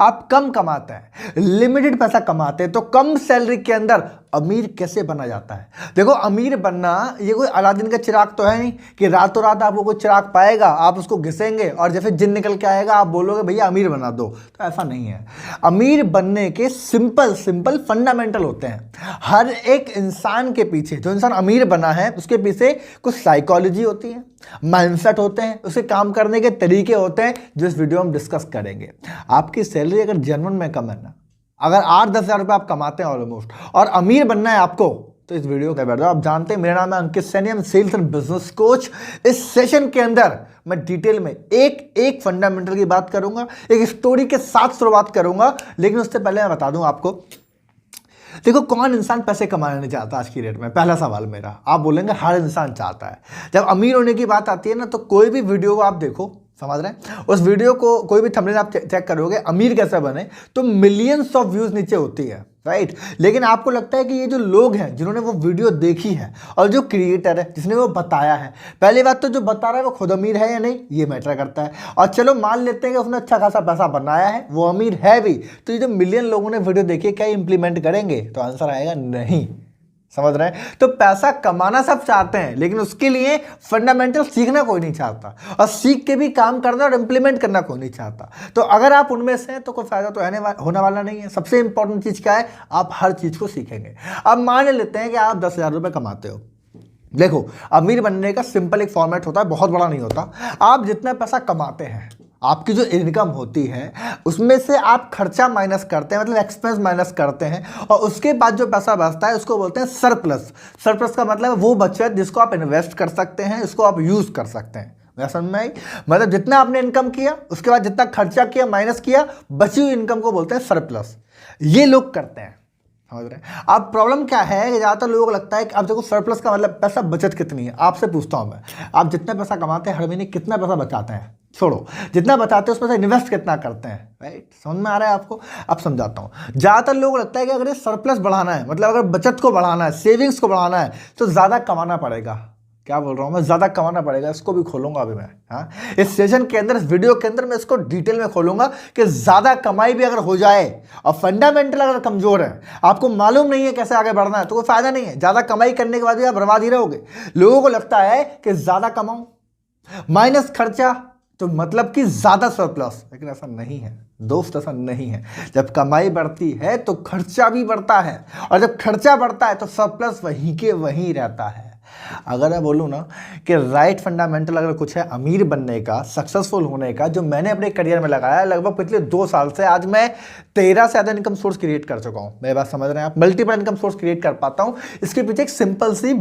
आप कम कमाते हैं, लिमिटेड पैसा कमाते हैं, तो कम सैलरी के अंदर अमीर कैसे बना जाता है? देखो, अमीर बनना ये कोई अलादीन का चिराग तो है नहीं कि रातों रात आपको कोई चिराग पाएगा, आप उसको घिसेंगे और जैसे जिन निकल के आएगा आप बोलोगे भैया अमीर बना दो। तो ऐसा नहीं है। अमीर बनने के सिंपल फंडामेंटल होते हैं। हर एक इंसान के पीछे, जो इंसान अमीर बना है उसके पीछे कुछ साइकोलॉजी होती है, माइंडसेट होते हैं, उसके काम करने के तरीके होते हैं, जो इस वीडियो में हम डिस्कस करेंगे। आपकी सैलरी अगर जेन्युइन में कम है ना, अगर 8-10 हज़ार रुपये आप कमाते हैं ऑलमोस्ट, और अमीर बनना है आपको, तो इस वीडियो को बैठ जाओ। आप जानते हैं मेरा नाम है अंकित सैनी, हम सेल्स एंड बिजनेस कोच। इस सेशन के अंदर मैं डिटेल में एक फंडामेंटल की बात करूंगा, एक स्टोरी के साथ शुरुआत करूंगा। लेकिन उससे पहले मैं बता दूं आपको, देखो, कौन इंसान पैसे कमाना नहीं चाहता आज की डेट में? पहला सवाल मेरा। आप बोलेंगे हर इंसान चाहता है। जब अमीर होने की बात आती है ना, तो कोई भी वीडियो को आप देखो, समझ रहे हैं, उस वीडियो को कोई भी थंबनेल आप चेक करोगे, अमीर कैसे बने, तो मिलियंस ऑफ व्यूज नीचे होती है, राइट। लेकिन आपको लगता है कि ये जो लोग हैं जिन्होंने वो वीडियो देखी है, और जो क्रिएटर है जिसने वो बताया है, पहली बात तो जो बता रहा है वो खुद अमीर है या नहीं, ये मैटर करता है। और चलो मान लेते हैं कि उसने अच्छा खासा पैसा बनाया है, वो अमीर है भी, तो ये जो मिलियन लोगों ने वीडियो देखी, क्या इंप्लीमेंट करेंगे? तो आंसर आएगा नहीं। समझ रहे हैं? तो पैसा कमाना सब चाहते हैं, लेकिन उसके लिए फंडामेंटल सीखना कोई नहीं चाहता, और सीख के भी काम करना और इंप्लीमेंट करना कोई नहीं चाहता। तो अगर आप उनमें से हैं तो कोई फायदा तो होने वाला नहीं है। सबसे इंपॉर्टेंट चीज क्या है? आप हर चीज को सीखेंगे। अब मान लेते हैं कि आप 10,000 रुपये कमाते हो। देखो, अमीर बनने का सिंपल एक फॉर्मेट होता है, बहुत बड़ा नहीं होता। आप जितना पैसा कमाते हैं, आपकी जो इनकम होती है, उसमें से आप खर्चा माइनस करते हैं, मतलब एक्सपेंस माइनस करते हैं, और उसके बाद जो पैसा बचता है उसको बोलते हैं सरप्लस। सरप्लस का मतलब है वो बचत जिसको आप इन्वेस्ट कर सकते हैं, इसको आप यूज कर सकते हैं। मेरा समझ में आई? मतलब जितना आपने इनकम किया, उसके बाद जितना खर्चा किया, माइनस किया, बची हुई इनकम को बोलते हैं सरप्लस। ये लोग करते हैं, समझ रहे हैं? अब प्रॉब्लम क्या है कि ज़्यादातर लोगों को लगता है कि अब देखो, सरप्लस का मतलब पैसा बचत कितनी है। आपसे पूछता हूं मैं, आप जितना पैसा कमाते हैं हर महीने कितना पैसा बचाते हैं? छोड़ो, जितना बचाते हैं उसमें से इन्वेस्ट कितना करते हैं, राइट? समझ में आ रहा है आपको? अब समझाता हूँ। ज़्यादातर लोगों को लगता है कि अगर ये सरप्लस बढ़ाना है, मतलब अगर बचत को बढ़ाना है, सेविंग्स को बढ़ाना है, तो ज़्यादा कमाना पड़ेगा। क्या बोल रहा हूँ मैं? ज़्यादा कमाना पड़ेगा। इसको भी खोलूंगा अभी मैं, हाँ, इस सेशन के अंदर, इस वीडियो के अंदर मैं इसको डिटेल में खोलूंगा कि ज़्यादा कमाई भी अगर हो जाए और फंडामेंटल अगर कमजोर है, आपको मालूम नहीं है कैसे आगे बढ़ना है, तो कोई फायदा नहीं है। ज़्यादा कमाई करने के बाद भी आप बर्बाद ही रहोगे। लोगों को लगता है कि ज़्यादा कमाऊं, माइनस खर्चा, तो मतलब कि ज़्यादा सरप्लस, लेकिन ऐसा नहीं है दोस्त, ऐसा नहीं है। जब कमाई बढ़ती है तो खर्चा भी बढ़ता है, और जब खर्चा बढ़ता है तो सरप्लस वहीं के वहीं रहता है। अगर मैं बोलूँ ना कि राइट फंडामेंटल अगर कुछ है अमीर बनने का, सक्सेसफुल होने का, जो मैंने अपने करियर में लगाया, लगभग पिछले 2 साल से आज मैं 13 से ज़्यादा इनकम सोर्स क्रिएट कर चुका हूँ। मेरी बात समझ रहे हैं आप? मल्टीपल इनकम सोर्स क्रिएट कर पाता हूँ। इसके पीछे एक सिंपल सी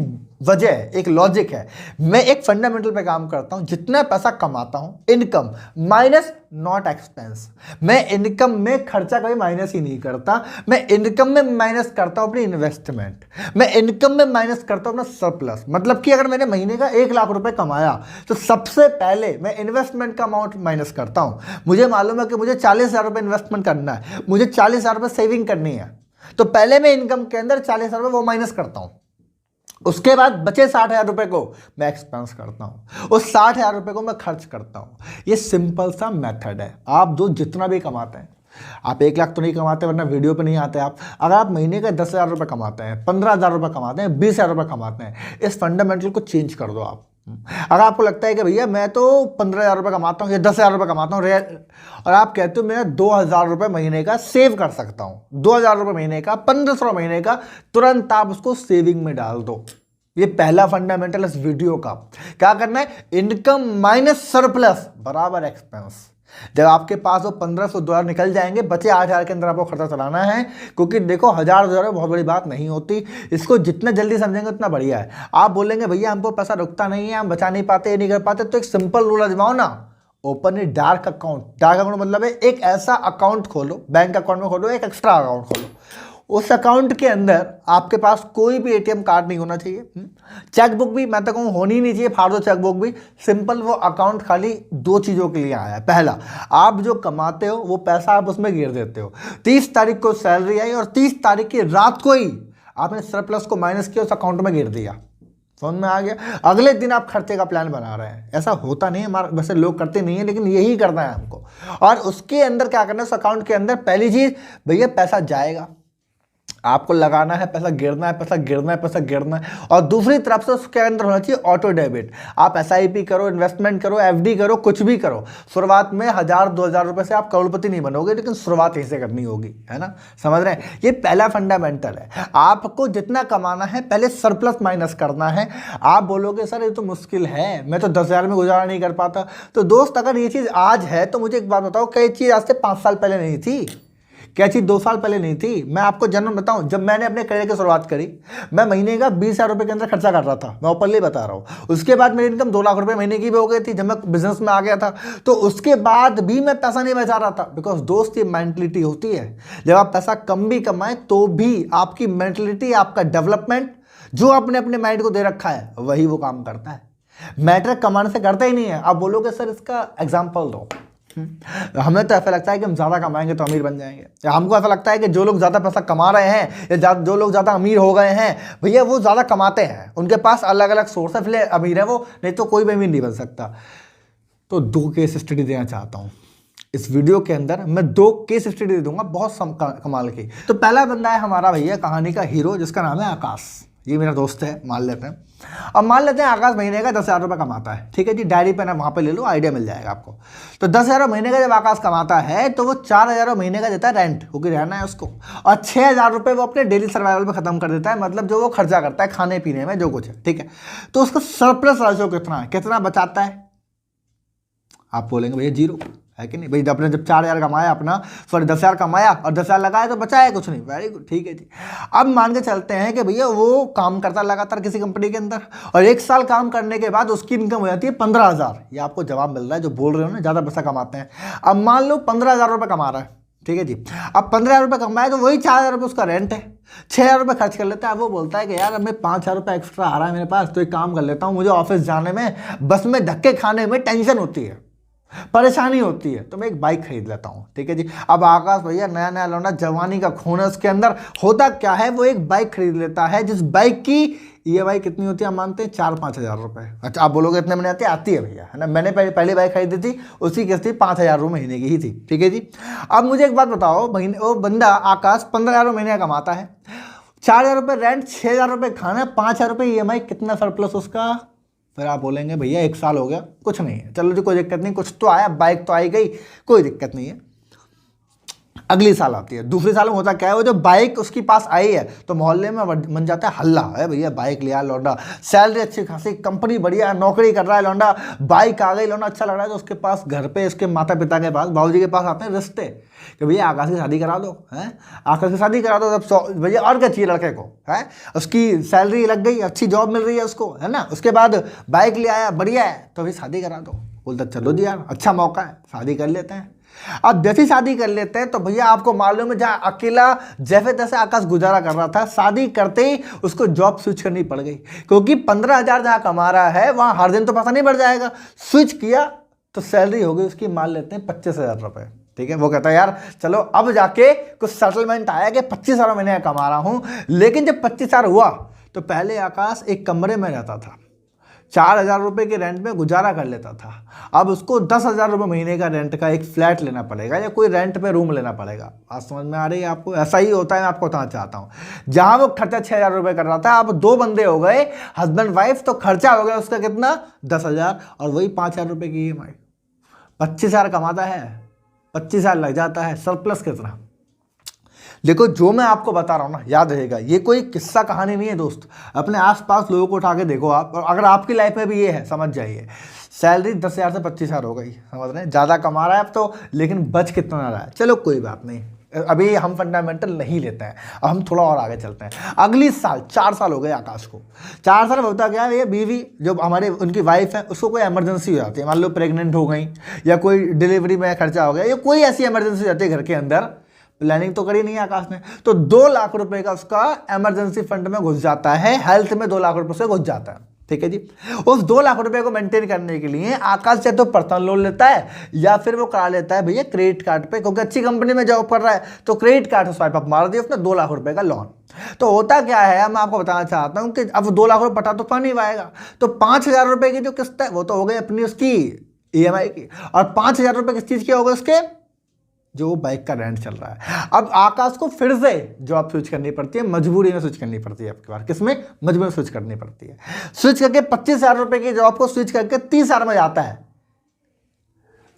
वजह है, एक लॉजिक है। मैं एक फंडामेंटल पे काम करता हूँ। जितना पैसा कमाता हूँ, इनकम माइनस नॉट एक्सपेंस। मैं इनकम में खर्चा कभी माइनस ही नहीं करता। मैं इनकम में माइनस करता हूं अपनी इन्वेस्टमेंट। मैं इनकम में माइनस करता हूं अपना सरप्लस। मतलब कि अगर मैंने महीने का 1 लाख रुपए कमाया, तो सबसे पहले मैं इन्वेस्टमेंट का अमाउंट माइनस करता हूं। मुझे मालूम है कि मुझे 40,000 रुपए इन्वेस्टमेंट करना है, मुझे 40,000 रुपए सेविंग करनी है, तो पहले मैं इनकम के अंदर 40,000 रुपए वो माइनस करता हूं। उसके बाद बचे 60,000 रुपए को मैं एक्सपेंस करता हूं, उस 60,000 रुपए को मैं खर्च करता हूं। ये सिंपल सा मेथड है। आप जो जितना भी कमाते हैं, आप 1 लाख तो नहीं कमाते वरना वीडियो पे नहीं आते आप। अगर आप महीने का 10,000 रुपये कमाते हैं, 15,000 रुपये कमाते हैं, 20,000 रुपये कमाते हैं, इस फंडामेंटल को चेंज कर दो आप। अगर आपको लगता है कि भैया मैं तो 15,000 रुपये कमाता हूँ या 10,000 रुपये कमाता हूँ, और आप कहते हो मैं 2,000 रुपये महीने का सेव कर सकता हूँ, 2,000 रुपये महीने का, 1,500 महीने का, तुरंत आप उसको सेविंग में डाल दो। ये पहला फंडामेंटल इस वीडियो का। क्या करना है? इनकम माइनस सरप्लस बराबर एक्सपेंस। जब आपके पास वो 1,500 $2,000 निकल जाएंगे, बचे 8,000 के अंदर आपको खर्चा चलाना है। क्योंकि देखो 1,000 बहुत बड़ी बात नहीं होती, इसको जितना जल्दी समझेंगे उतना बढ़िया है। आप बोलेंगे भैया हमको पैसा रुकता नहीं है, हम बचा नहीं पाते, ये नहीं कर पाते, तो एक सिंपल रूल आजमाओ ना। Open a dark account. Dark account मतलब है एक ऐसा अकाउंट खोलो, बैंक अकाउंट में खोलो, एक एक्स्ट्रा अकाउंट खोलो। उस अकाउंट के अंदर आपके पास कोई भी एटीएम कार्ड नहीं होना चाहिए, चेकबुक भी मैं तो कहूँ होनी नहीं चाहिए, फाड़ दो चेकबुक भी। सिंपल वो अकाउंट खाली 2 चीज़ों के लिए आया है। पहला, आप जो कमाते हो वो पैसा आप उसमें गिर देते हो। 30 तारीख को सैलरी आई और 30 तारीख की रात को ही आपने सरप्लस को माइनस किया, उस अकाउंट में गिर दिया। समझ में आ गया। अगले दिन आप खर्चे का प्लान बना रहे हैं, ऐसा होता नहीं है हमारा, वैसे लोग करते नहीं है लेकिन यही करना है हमको। और उसके अंदर क्या करना है, उस अकाउंट के अंदर पहली चीज भैया पैसा जाएगा, आपको लगाना है, पैसा गिरना है, पैसा गिरना है, पैसा गिरना है। और दूसरी तरफ से उसके अंदर होना चाहिए ऑटो डेबिट। आप SIP करो, इन्वेस्टमेंट करो, FD करो, कुछ भी करो, शुरुआत में 1000-2000 रुपए से आप करोड़पति नहीं बनोगे, लेकिन शुरुआत यहीं से करनी होगी, है ना, समझ रहे हैं। ये पहला फंडामेंटल है। आपको जितना कमाना है पहले सरप्लस माइनस करना है। आप बोलोगे सर ये तो मुश्किल है, मैं तो 10,000 में गुजारा नहीं कर पाता। तो दोस्त अगर ये चीज़ आज है तो मुझे एक बात बताओ, क्या ये चीज़ आज से 5 साल पहले नहीं थी? क्या चीज़ 2 साल पहले नहीं थी? मैं आपको जन्म बताऊं, जब मैंने अपने करियर की शुरुआत करी, मैं महीने का 20,000 रुपये के अंदर खर्चा कर रहा था, मैं ओपनली बता रहा हूँ। उसके बाद मेरी इनकम 2 लाख रुपए महीने की भी हो गई थी जब मैं बिजनेस में आ गया था। तो उसके बाद भी मैं पैसा नहीं बचा रहा था, बिकॉज दोस्त ये मेंटलिटी होती है, जब आप पैसा कम भी कमाएं तो भी आपकी मेंटलिटी, आपका डेवलपमेंट जो आपने अपने माइंड को दे रखा है वही वो काम करता है, मैटर कमाने से करता ही नहीं है। आप बोलोगे सर इसका एग्जाम्पल दो। हमें तो ऐसा लगता है कि हम ज़्यादा कमाएंगे तो अमीर बन जाएंगे। हमको ऐसा लगता है कि जो लोग ज़्यादा पैसा कमा रहे हैं या जो लोग ज़्यादा अमीर हो गए हैं भैया वो ज़्यादा कमाते हैं, उनके पास अलग अलग सोर्स है, इसलिए अमीर है वो, नहीं तो कोई भी अमीर नहीं बन सकता। तो 2 केस स्टडी देना चाहता हूँ इस वीडियो के अंदर, मैं 2 केस स्टडी दे दूंगा बहुत कमाल की। तो पहला बंदा है हमारा भैया कहानी का हीरो, जिसका नाम है आकाश। ये मेरा दोस्त है, मान लेते हैं। अब मान लेते हैं आकाश महीने का 10,000 रुपये कमाता है, ठीक है जी, डायरी पेन वहाँ पे ले लो, आइडिया मिल जाएगा आपको। तो 10,000 महीने का जब आकाश कमाता है तो वो 4,000 महीने का देता है रेंट, क्योंकि रहना है उसको, और 6,000 रुपये वो अपने डेली सर्वाइवल में खत्म कर देता है, मतलब जो वो खर्चा करता है खाने पीने में जो कुछ है, ठीक है। तो उसका सरप्लस राशि कितना है, कितना बचाता है? आप बोलेंगे भैया 0 है कि नहीं भाई, आपने जब 4,000 कमाया अपना, सॉरी 10,000 कमाया और 10,000 लगाया तो बचा है कुछ नहीं, वेरी गुड, ठीक है जी। अब मान के चलते हैं कि भैया वो काम करता लगातार किसी कंपनी के अंदर, और 1 साल काम करने के बाद उसकी इनकम हो जाती है 15,000। ये आपको जवाब मिल रहा है जो बोल रहे हो ना ज़्यादा पैसा कमाते हैं। अब मान लो 15,000 रुपये कमा रहा है, ठीक है जी। अब 15,000 रुपये कमाए तो वही 4,000 रुपये उसका रेंट है, 6,000 रुपये खर्च कर लेता है। वो बोलता है कि यार अब मैं 5,000 रुपये एक्स्ट्रा आ रहा है मेरे पास, तो एक काम कर लेता हूँ, मुझे ऑफिस जाने में, बस में धक्के खाने में टेंशन होती है, परेशानी होती है, तो मैं एक बाइक खरीद लेता हूँ, ठीक है जी। अब आकाश भैया नया नया लौंडा, जवानी का खून है उसके अंदर, होता क्या है वो एक बाइक खरीद लेता है, जिस बाइक की EMI कितनी होती है आप मानते हैं? 4-5 हज़ार रुपये। अच्छा आप बोलोगे इतने में आती है भैया, है ना, मैंने पहली बाइक खरीदी थी, उसकी किस्त थी 5,000 रुपये महीने की ही थी, ठीक है जी। अब मुझे एक बात बताओ, महीने वो बंदा आकाश 15,000 महीने का कमाता है, 4,000 रुपये रेंट, 6,000 रुपये खाना, 5,000 रुपये EMI, कितना सरप्लस उसका? फिर आप बोलेंगे भैया 1 साल हो गया, कुछ नहीं है, चलो जी कोई दिक्कत नहीं, कुछ तो आया, बाइक तो आई गई, कोई दिक्कत नहीं है। अगली साल आती है, दूसरे साल में होता क्या है, वो जो बाइक उसके पास आई है तो मोहल्ले में बन जाता है हल्ला, है भैया बाइक लिया लौंडा, सैलरी अच्छी खासी, कंपनी बढ़िया, नौकरी कर रहा है लौंडा, बाइक आ गई लौंडा, अच्छा लग रहा है। तो उसके पास घर पे उसके माता पिता के पास, बाबूजी के पास आते हैं रिश्ते कि भैया आकाश की शादी करा दो, है आकाश की शादी करा दो। तब भैया और क्या चाहिए लड़के को, है उसकी सैलरी लग गई, अच्छी जॉब मिल रही है उसको, है ना, उसके बाद बाइक ले आया, बढ़िया है, तो भाई शादी करा दो। बोलता चलो जी यार अच्छा मौका है, शादी कर लेते हैं। अब जैसी शादी कर लेते हैं तो भैया आपको मालूम है जहाँ अकेला जैसे तैसे आकाश गुजारा कर रहा था, शादी करते ही उसको जॉब स्विच करनी पड़ गई, क्योंकि 15,000 जहाँ कमा रहा है वहाँ हर दिन तो पैसा नहीं बढ़ जाएगा। स्विच किया तो सैलरी हो गई उसकी, मान लेते हैं 25,000 रुपये, ठीक है। वो कहता है यार चलो अब जाके कुछ सेटलमेंट आया कि 25,000 महीने कमा रहा हूँ। लेकिन जब 25,000 हुआ तो पहले आकाश एक कमरे में रहता था, 4,000 रुपये के रेंट में गुजारा कर लेता था। अब उसको 10,000 रुपये महीने का रेंट का एक फ्लैट लेना पड़ेगा या कोई रेंट पे रूम लेना पड़ेगा। बात समझ में आ रही है आपको? ऐसा ही होता है, मैं आपको बताना चाहता हूँ। जहाँ वो खर्चा 6,000 रुपये कर रहा था, अब 2 बंदे हो गए हस्बैंड वाइफ, तो खर्चा हो गया उसका कितना? 10,000, और वही 5,000 रुपये की EMI। 25,000 कमाता है, 25,000 लग जाता है, सरप्लस कितना? देखो जो मैं आपको बता रहा हूँ ना, याद रहेगा ये कोई किस्सा कहानी नहीं है दोस्त। अपने आसपास लोगों को उठा के देखो आप, और अगर आपकी लाइफ में भी ये है, समझ जाइए सैलरी 10,000 से 25,000 हो गई, समझ रहे हैं, ज़्यादा कमा रहा है अब तो, लेकिन बच कितना रहा है। चलो कोई बात नहीं, अभी हम फंडामेंटल नहीं लेते हैं, अब हम थोड़ा और आगे चलते हैं। अगली साल 4 साल हो गए आकाश को। 4 साल में होता क्या है, ये बीवी जो हमारे उनकी वाइफ है उसको कोई इमरजेंसी हो जाती है, मान लो प्रेग्नेंट हो गई या कोई डिलीवरी में खर्चा हो गया या कोई ऐसी इमरजेंसी हो जाती है घर के अंदर, प्लानिंग तो करी नहीं है आकाश ने, तो 2 लाख रुपए का उसका इमरजेंसी फंड में घुस जाता है, हेल्थ में 2 लाख रुपए से घुस जाता है, ठीक है जी। उस 2 लाख रुपए को मेंटेन करने के लिए आकाश चाहे तो पर्सनल लोन लेता है या फिर वो करा लेता है भैया क्रेडिट कार्ड पे, क्योंकि अच्छी कंपनी में जॉब कर रहा है तो क्रेडिट कार्ड से स्वाइप अप मार दिया उसने 2 लाख रुपए का लोन। तो होता क्या है, मैं आपको बताना चाहता हूं कि अब 2 लाख रुपए पटा तो पा नहीं पाएगा, तो 5,000 रुपए की जो किस्त है वो तो हो गई अपनी उसकी EMI की, और 5,000 रुपए किस चीज के हो गए उसके, जो बाइक का रेंट चल रहा है। अब आकाश को फिर से जॉब स्विच करनी पड़ती है, मजबूरी में स्विच करनी पड़ती है आपके बार, किसमें, मजबूरी में स्विच करनी पड़ती है। स्विच करके 25,000 रुपए की जॉब को स्विच करके 30,000 में जाता है।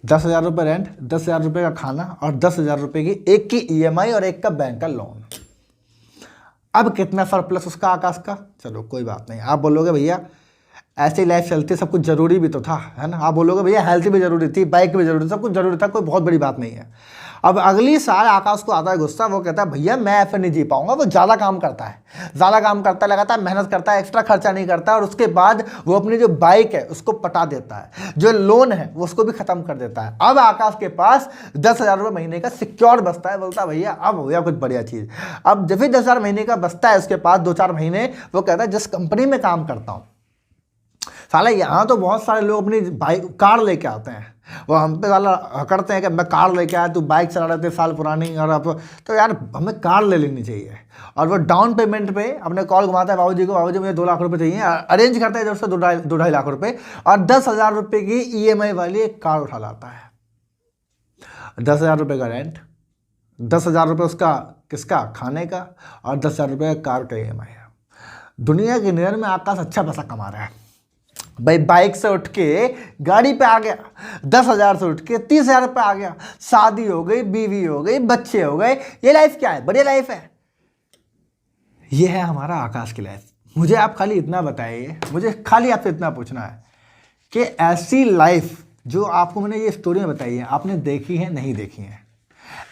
10,000 रुपए रेंट, 10,000 रुपए का खाना और 10,000 रुपए की एक की EMI और एक का बैंक का लोन। अब कितना सरप्लस उसका आकाश का, चलो कोई बात नहीं। आप बोलोगे भैया ऐसी लाइफ चलती, सब कुछ जरूरी भी तो था, है ना। आप बोलोगे भैया हेल्थ भी जरूरी थी, बाइक भी जरूरी, सब कुछ जरूरी था, कोई बहुत बड़ी बात नहीं है। अब अगली साल आकाश को आता है गुस्सा, वो कहता है भैया मैं ऐसे नहीं जी पाऊंगा। वो ज़्यादा काम करता है, लगातार मेहनत करता है, एक्स्ट्रा खर्चा नहीं करता, और उसके बाद वो अपनी जो बाइक है उसको पटा देता है, जो लोन है वो उसको भी खत्म कर देता है। अब आकाश के पास 10,000 रुपये महीने का सिक्योर बचता है। बोलता है भैया अब हो गया कुछ बढ़िया चीज़। अब जब भी 10,000 महीने का बचता है उसके पास 2-4 महीने, वो कहता है जिस कंपनी में काम करता हूँ, साला यहाँ तो बहुत सारे लोग अपनी बाइक कार लेके आते हैं, वो हम पे वाला करते हैं कि मैं कार लेके आया, तू बाइक चला रहे थे साल पुरानी, और अब तो यार हमें कार ले लेनी चाहिए। और वो डाउन पेमेंट पे अपने कॉल घुमाता है बाबूजी को, बाबूजी मुझे 2 लाख रुपए चाहिए, अरेंज करता है इधर से 2-2.5 लाख रुपए, और 10,000 रुपये की EMI वाली एक कार उठा लाता है। 10,000 रुपये का रेंट, 10,000 रुपये उसका किसका, खाने का, और 10,000 रुपये का कार का EMI है। दुनिया की नज़र में आकाश अच्छा पैसा कमा रहा है भाई। बाइक से उठ के गाड़ी पे आ गया, 10,000 से उठ के 30,000 पे आ गया, शादी हो गई, बीवी हो गई, बच्चे हो गए। ये लाइफ क्या है, बढ़िया लाइफ है। ये है हमारा आकाश की लाइफ। मुझे आप खाली इतना बताइए, मुझे खाली आपसे इतना पूछना है कि ऐसी लाइफ जो आपको मैंने ये स्टोरी बताई है, आपने देखी है, नहीं देखी है,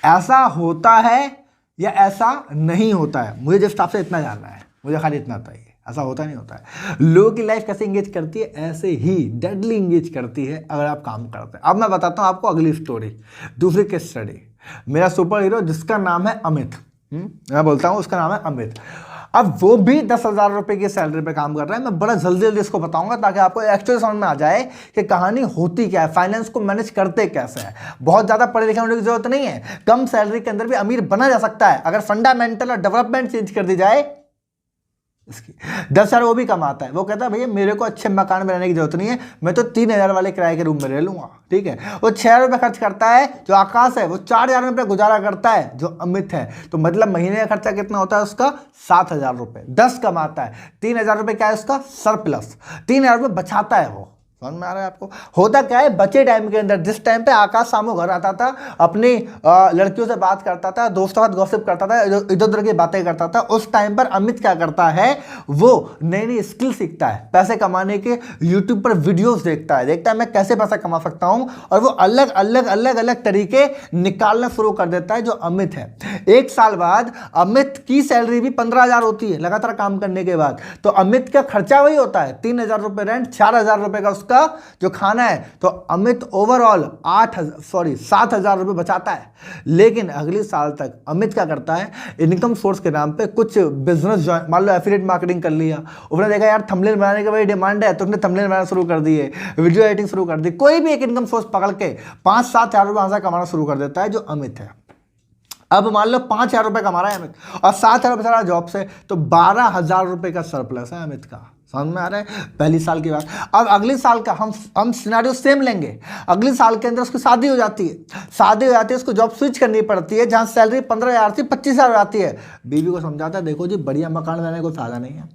ऐसा होता है या ऐसा नहीं होता है? मुझे जिस हिसाब से इतना जानना है, मुझे खाली इतना बताइए, ऐसा होता नहीं होता है। लोगों की लाइफ कैसे इंगेज करती है, ऐसे ही डेडली इंगेज करती है अगर आप काम करते हैं। अब मैं बताता हूं आपको अगली स्टोरी, दूसरी केस स्टडी। मेरा सुपर हीरो जिसका नाम है अमित, मैं बोलता हूं उसका नाम है अमित। अब वो भी 10,000 रुपए की सैलरी पे काम कर रहा है। मैं बड़ा जल्दी जल्दी इसको बताऊंगा ताकि आपको एक्चुअली समझ में आ जाए कि कहानी होती क्या है, फाइनेंस को मैनेज करते कैसे है। बहुत ज़्यादा पढ़े लिखे होने की जरूरत नहीं है, कम सैलरी के अंदर भी अमीर बना जा सकता है अगर फंडामेंटल और डेवलपमेंट चेंज कर दी जाए। इसकी 10,000 वो भी कमाता है। वो कहता है भैया मेरे को अच्छे मकान में रहने की जरूरत नहीं है, मैं तो 3,000 वाले किराए के रूम में रह लूंगा, ठीक है। वो 6,000 रुपये खर्च करता है जो आकाश है, वो 4,000 रुपये गुजारा करता है जो अमित है। तो मतलब महीने का खर्चा कितना होता है उसका, 7,000 रुपये। 10 कमाता है, 3,000 रुपये क्या है उसका सरप्लस, 3,000 रुपये बचाता है। वो समझ में आ रहा है आपको? होता क्या है, बचे टाइम के अंदर, जिस टाइम पे आकाश सामू घर आता था, अपनी लड़कियों से बात करता था, दोस्तों के साथ गॉसिप करता था, इधर उधर की बातें करता था, उस टाइम पर अमित क्या करता है, वो नई नई स्किल सीखता है, पैसे कमाने के यूट्यूब पर वीडियोस देखता है मैं कैसे पैसा कमा सकता हूं, और वो अलग अलग अलग अलग तरीके निकालना शुरू कर देता है जो अमित है। 1 साल बाद अमित की सैलरी भी 15,000 होती है लगातार काम करने के बाद। तो अमित का खर्चा वही होता है, 3,000 रुपये रेंट, 4,000 रुपये का उसका जो खाना है। तो अमित ओवरऑल 7,000 रुपये बचाता है। लेकिन अगले साल तक अमित क्या करता है, इनकम सोर्स के नाम पे कुछ बिजनेस, मान लो एफिलिएट मार्केटिंग कर लिया, उसने देखा यार थंबनेल बनाने की बड़ी डिमांड है तो उसने थंबनेल बनाना शुरू कर दिए, वीडियो एडिटिंग शुरू कर दी, कोई भी एक इनकम सोर्स पकड़ के 5-7 हज़ार रुपये वहां से कमाना शुरू कर देता है जो अमित है। अब मान लो 5,000 रुपये कमा रहा है अमित और 7,000 रुपये चला जॉब से, तो 12,000 रुपये का सरप्लस है अमित का। समझ में आ रहा है? पहली साल की बात। अब अगले साल का हम सिनेरियो सेम लेंगे। अगले साल के अंदर उसकी शादी हो जाती है, उसको जॉब स्विच करनी पड़ती है, जहां सैलरी 15,000 से 25,000 आती है। बीवी को समझाता है देखो जी बढ़िया मकान लेने को फायदा नहीं है,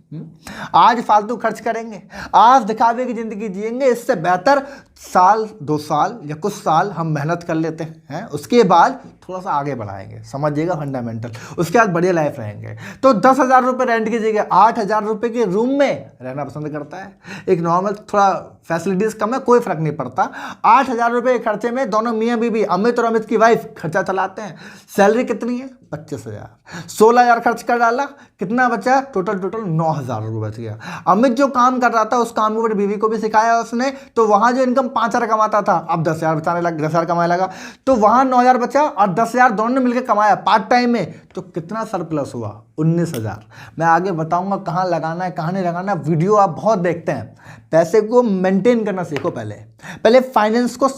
आज फालतू खर्च करेंगे, आज दिखावे की जिंदगी जिएंगे, इससे बेहतर 1-2 साल या कुछ साल हम मेहनत कर लेते हैं, उसके बाद थोड़ा सा आगे बढ़ाएंगे, समझिएगा फंडामेंटल, उसके बाद बढ़िया लाइफ रहेंगे। तो 10,000 रुपये रेंट की जगह 8,000 रुपये के रूम में रहना पसंद करता है। एक नॉर्मल, थोड़ा फैसिलिटीज कम है, कोई फर्क नहीं पड़ता। 8,000 रुपये के खर्चे में दोनों मियाँ बीवी, अमित और अमित की वाइफ खर्चा चलाते हैं। सैलरी कितनी है, 25,000। 16,000 खर्च कर डाला, कितना बचा, टोटल 9,000 रुपये बच गया। अमित जो काम कर रहा था उस काम को बीवी को भी सिखाया उसने, तो वहां जो इनकम 5,000 कमाता था अब 10,000 बचाने लगा, 10,000 कमाने लगा, तो वहां 9,000 बचा और 10,000 दोनों ने मिलकर कमाया पार्ट टाइम में। तो कितना सरप्लस हुआ, 19,000। मैं आगे बताऊंगा कहाँ लगाना है कहाँ नहीं लगाना। वीडियो आप बहुत देखते हैं, पैसे को मेंटेन करना सीखो। पहले फाइनेंस को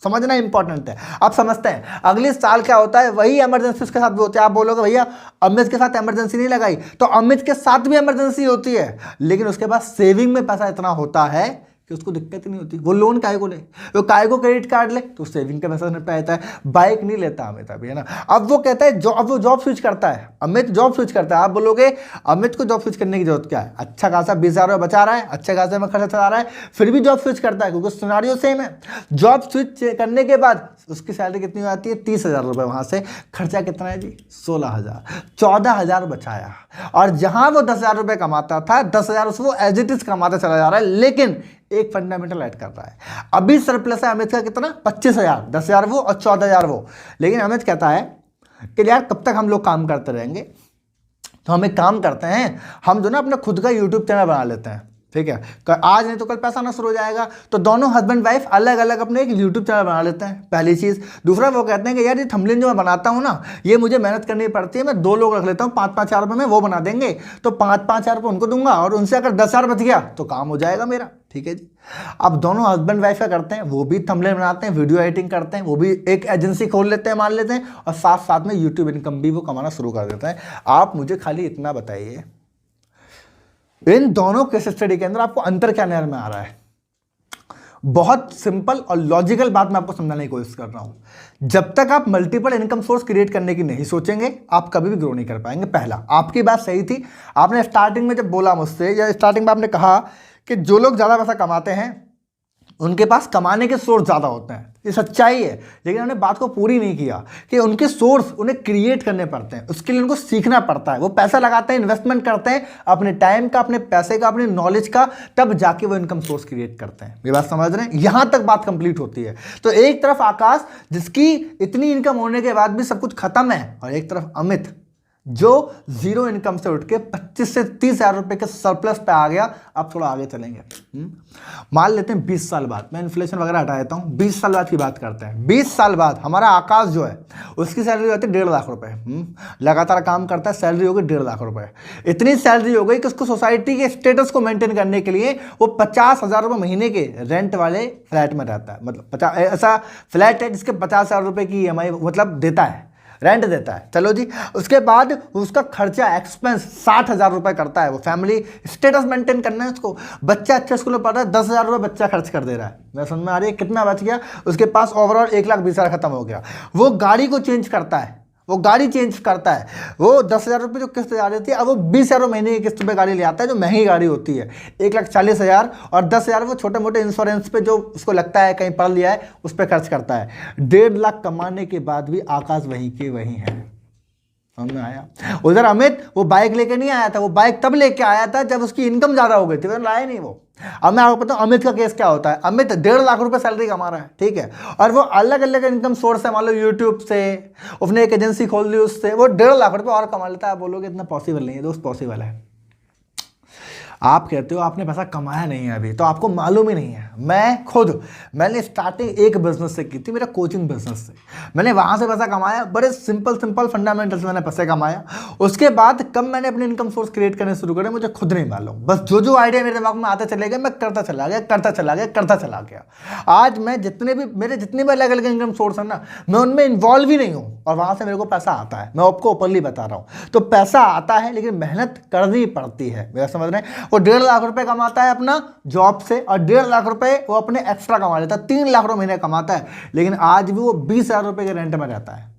समझना इंपॉर्टेंट है। आप समझते हैं अगले साल क्या होता है, वही इमरजेंसी उसके साथ भी होती है। आप बोलोगे भैया अमित के साथ इमरजेंसी नहीं लगाई, तो अमित के साथ भी इमरजेंसी होती है, लेकिन उसके पास सेविंग में पैसा इतना होता है कि उसको दिक्कत ही नहीं होती। वो लोन काहे को ले, वो काहे को क्रेडिट कार्ड ले, तो सेविंग का पैसा निपटा जाता है। बाइक नहीं लेता अमित अभी, है ना। अब वो कहता है अब वो जॉब स्विच करता है, अमित जॉब स्विच करता है। आप बोलोगे अमित को जॉब स्विच करने की जरूरत क्या है, अच्छा खासा 20,000 रुपये बचा रहा है, अच्छे खासे में खर्चा चला रहा है, फिर भी जॉब स्विच करता है, क्योंकि सिनेरियो सेम है। जॉब स्विच करने के बाद उसकी सैलरी कितनी हो जाती है, 30,000 रुपये। वहाँ से खर्चा कितना है जी, 16,000, 14,000 बचाया। और जहाँ वो 10,000 रुपये कमाता था, 10,000 उसको एज इट इज कमाता चला जा रहा है। लेकिन एक फंडामेंटल ऐड कर रहा है, अभी सरप्लस है अमित का कितना, 25,000, 10,000 वो और 14,000 वो। लेकिन अमित कहता है कि यार कब तक हम लोग काम करते रहेंगे, तो हम एक काम करते हैं, हम जो ना अपना खुद का यूट्यूब चैनल बना लेते हैं, ठीक है। आज नहीं तो कल पैसा ना शुरू हो जाएगा, तो दोनों हस्बैंड वाइफ अलग अलग अपने एक यूट्यूब चैनल बना लेते हैं, पहली चीज़। दूसरा वो कहते हैं कि यार ये थंबनेल जो मैं बनाता हूँ ना, ये मुझे मेहनत करनी पड़ती है, मैं 2 लोग रख लेता हूँ, 5-5 हज़ार रुपये में वो बना देंगे, तो 5-5 हज़ार रुपये उनको दूंगा, और उनसे अगर 10,000 बच गया तो काम हो जाएगा मेरा, ठीक है जी। अब दोनों हस्बैंड वाइफ का करते हैं, वो भी थंबनेल बनाते हैं, वीडियो एडिटिंग करते हैं, वो भी एक एजेंसी खोल लेते हैं, मान लेते हैं, और साथ साथ में यूट्यूब इनकम भी वो कमाना शुरू कर देते हैं। आप मुझे खाली इतना बताइए, इन दोनों केस स्टडी के अंदर आपको अंतर क्या नजर में आ रहा है? बहुत सिंपल और लॉजिकल बात मैं आपको समझाने की कोशिश कर रहा हूं। जब तक आप मल्टीपल इनकम सोर्स क्रिएट करने की नहीं सोचेंगे, आप कभी भी ग्रो नहीं कर पाएंगे। पहला, आपकी बात सही थी, आपने स्टार्टिंग में जब बोला मुझसे, या स्टार्टिंग में आपने कहा कि जो लोग ज़्यादा पैसा कमाते हैं उनके पास कमाने के सोर्स ज़्यादा होते हैं, ये सच्चाई है। लेकिन उन्होंने बात को पूरी नहीं किया कि उनके सोर्स उन्हें क्रिएट करने पड़ते हैं, उसके लिए उनको सीखना पड़ता है। वो पैसा लगाते हैं, इन्वेस्टमेंट करते हैं अपने टाइम का, अपने पैसे का, अपने नॉलेज का, तब जाके वो इनकम सोर्स क्रिएट करते हैं। ये बात समझ रहे हैं? यहाँ तक बात कंप्लीट होती है। तो एक तरफ आकाश जिसकी इतनी इनकम होने के बाद भी सब कुछ खत्म है, और एक तरफ अमित जो 0 इनकम से उठ के 25 से 30,000 रुपए के सरप्लस पे आ गया। अब थोड़ा आगे चलेंगे, मान लेते हैं 20 साल बाद, मैं इन्फ्लेशन वगैरह हटा देता हूँ, 20 साल बाद की बात करते हैं। 20 साल बाद हमारा आकाश जो है उसकी सैलरी होती है 1.5 लाख रुपए। लगातार काम करता है, सैलरी होगी 1.5 लाख रुपए। इतनी सैलरी हो गई कि उसको सोसाइटी के स्टेटस को मेंटेन करने के लिए वो 50,000 रुपये महीने के रेंट वाले फ्लैट में रहता है। मतलब ऐसा फ्लैट है जिसके 50,000 रुपये की EMI मतलब देता है, रेंट देता है। चलो जी, उसके बाद उसका खर्चा एक्सपेंस 60,000 रुपये करता है। वो फैमिली स्टेटस मेंटेन करना है उसको, बच्चा अच्छे स्कूल में पढ़ रहा है, 10,000 रुपये बच्चा खर्च कर दे रहा है। मैं समझ में आ रही है कितना बच गया उसके पास? ओवरऑल 1,20,000 खत्म हो गया। वो गाड़ी को चेंज करता है, वो गाड़ी चेंज करता है, वो 10,000 रुपये जो किस्त जा रही थी, अब वो 20,000 महीने की किस्त पे गाड़ी ले आता है, जो महंगी गाड़ी होती है 1,40,000, और 10,000 वो छोटे मोटे इंश्योरेंस पे जो उसको लगता है कहीं पढ़ लिया है उस पर खर्च करता है। 1.5 लाख कमाने के बाद भी आकाश वहीं के वहीं है। समझ में आया? उधर अमित वो बाइक लेके नहीं आया था, वो बाइक तब लेके आया था जब उसकी इनकम ज्यादा हो गई थी, वो लाया नहीं वो। अब मैं आपको पता हूं अमित का केस क्या होता है। अमित 1.5 लाख रुपए सैलरी कमा रहा है, ठीक है, और वो अलग अलग इनकम सोर्स है, मान लो यूट्यूब से, उसने एक एजेंसी खोल ली, उससे वो 1.5 लाख रुपए और कमा लेता है। आप बोलोगे इतना पॉसिबल नहीं है दोस्त, पॉसिबल है। आप कहते हो आपने पैसा कमाया नहीं है अभी, तो आपको मालूम ही नहीं है। मैंने स्टार्टिंग एक बिजनेस से की थी, मेरा कोचिंग बिजनेस से। मैंने वहां से पैसा कमाया, बड़े सिंपल फंडामेंटल से मैंने पैसे कमाया। उसके बाद कब मैंने अपने इनकम सोर्स क्रिएट करने शुरू करे मुझे खुद नहीं मालूम। बस जो आइडिया मेरे दिमाग में आते चले गए, मैं करता चला गया। आज मैं मेरे जितने भी अलग अलग इनकम सोर्स है ना, मैं उनमें इन्वॉल्व ही नहीं हूँ, और वहां से मेरे को पैसा आता है। मैं आपको ओपनली बता रहा हूँ। तो पैसा आता है, लेकिन मेहनत करनी पड़ती है, मेरा समझ रहे हैं। वो 1.5 लाख रुपए कमाता है अपना जॉब से, और 1.5 लाख रुपए वो अपने एक्स्ट्रा कमा लेता है, 3 लाख रुपए महीने कमाता है। लेकिन आज भी वो 20,000 रुपए के रेंट में रहता है।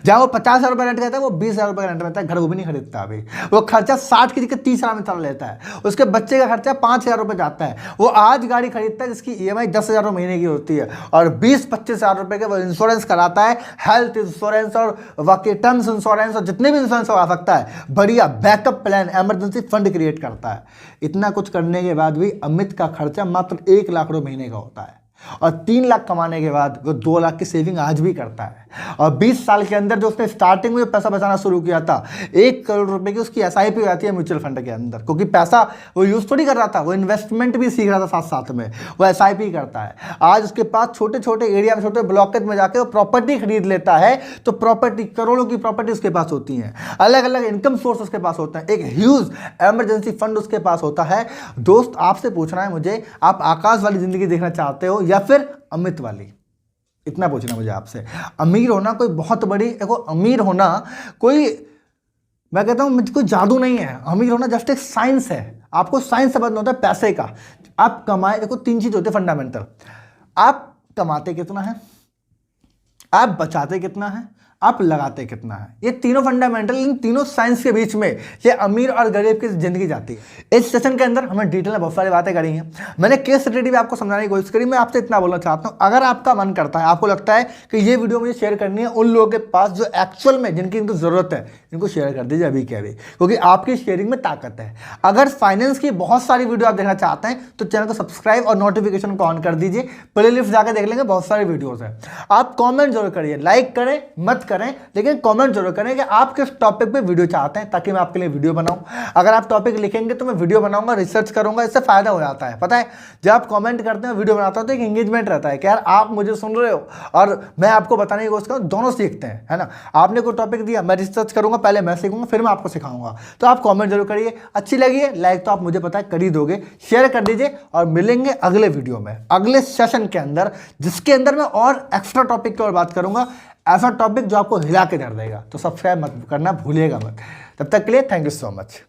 जहां वो 50,000 रुपए रेंट करता है, वो 20,000 रुपए रेंट में रहता है। घर वो भी नहीं खरीदता अभी, वो खर्चा 60 की जगह 30,000 में चला लेता है। उसके बच्चे का खर्चा 5,000 रुपए जाता है। वो आज गाड़ी खरीदता है जिसकी EMI 10,000 रुपए महीने की होती है, और 20-25,000 रुपए के वो इंश्योरेंस कराता है, हेल्थ इंश्योरेंस और वकेटन्स इंश्योरेंस और जितने भी इंश्योरेंस आ सकता है। बढ़िया backup plan, emergency fund create करता है। इतना कुछ करने के बाद भी अमित का खर्चा मात्र 1 लाख रुपए महीने का होता है, और 3 लाख कमाने के बाद वो 2 लाख की सेविंग आज भी करता है। और 20 साल के अंदर जो उसने स्टार्टिंग में पैसा बचाना शुरू किया था, 1 करोड़ रुपए की उसकी SIP हो जाती है म्यूचुअल फंड के अंदर, क्योंकि पैसा वो यूज थोड़ी कर रहा था, वो इन्वेस्टमेंट भी सीख रहा था साथ साथ में, वो SIP करता है। आज उसके पास छोटे छोटे एरिया में, छोटे ब्लॉकेज में जाके वो प्रॉपर्टी खरीद लेता है, तो प्रॉपर्टी, करोड़ों की प्रॉपर्टी उसके पास होती है, अलग अलग इनकम सोर्स उसके पास होता है, एक ह्यूज इमरजेंसी फंड उसके पास होता है। दोस्त आपसे पूछना है मुझे, आप आकाश वाली जिंदगी देखना चाहते हो या फिर अमित वाली? इतना पूछना मुझे आपसे। अमीर होना कोई बहुत बड़ी, देखो अमीर होना कोई, मैं कहता हूं कोई जादू नहीं है। अमीर होना जस्ट एक साइंस है। आपको साइंस समझना होता है पैसे का। आप कमाए, देखो 3 चीज होते हैं फंडामेंटल। आप कमाते कितना है, आप बचाते कितना है, आप लगाते कितना है। ये तीनों फंडामेंटल, इन तीनों साइंस के बीच में ये अमीर और गरीब की जिंदगी जाती है। इस सेशन के अंदर हमने डिटेल में बहुत सारी बातें करी हैं। मैंने केस स्टडी भी आपको समझाने की कोशिश करी। मैं आपसे इतना बोलना चाहता हूं, अगर आपका मन करता है, आपको लगता है कि ये वीडियो मुझे शेयर करनी है उन लोगों के पास जो एक्चुअल में, जिनकी इनको जरूरत है, इनको शेयर कर दीजिए अभी के अभी, क्योंकि आपकी शेयरिंग में ताकत है। अगर फाइनेंस की बहुत सारी वीडियो आप देखना चाहते हैं तो चैनल को सब्सक्राइब और नोटिफिकेशन को ऑन कर दीजिए। प्ले लिस्ट जाकर देख लेंगे, बहुत सारी वीडियोस है। आप कमेंट जरूर करिए, लाइक करें मत करें, लेकिन कमेंट जरूर करें कि आप किस टॉपिक पे वीडियो चाहते हैं, ताकि मैं आपके लिए वीडियो बनाऊं। अगर आप टॉपिक लिखेंगे तो मैं वीडियो बनाऊंगा, रिसर्च करूंगा, इससे फायदा हो जाता है। पता है, जब आप कमेंट करते हैं, वीडियो बनाता हूं, तो एक एंगेजमेंट रहता है कि यार आप मुझे सुन रहे हो और मैं आपको बताने की कोशिश करूं, दोनों सीखते हैं, है ना। आपने कोई टॉपिक दिया, मैं रिसर्च करूंगा, पहले मैं सीखूंगा, फिर मैं आपको सिखाऊंगा। तो आप कमेंट जरूर करिए। अच्छी लगी है लाइक तो आप मुझे पता है कर ही दोगे, शेयर कर दीजिए, और मिलेंगे अगले वीडियो में, अगले सेशन के अंदर, जिसके अंदर मैं और एक्स्ट्रा टॉपिक की और बात करूंगा, ऐसा टॉपिक जो आपको हिला के धर देगा। तो सब्सक्राइब मत करना भूलिएगा मत। तब तक के लिए थैंक यू सो मच।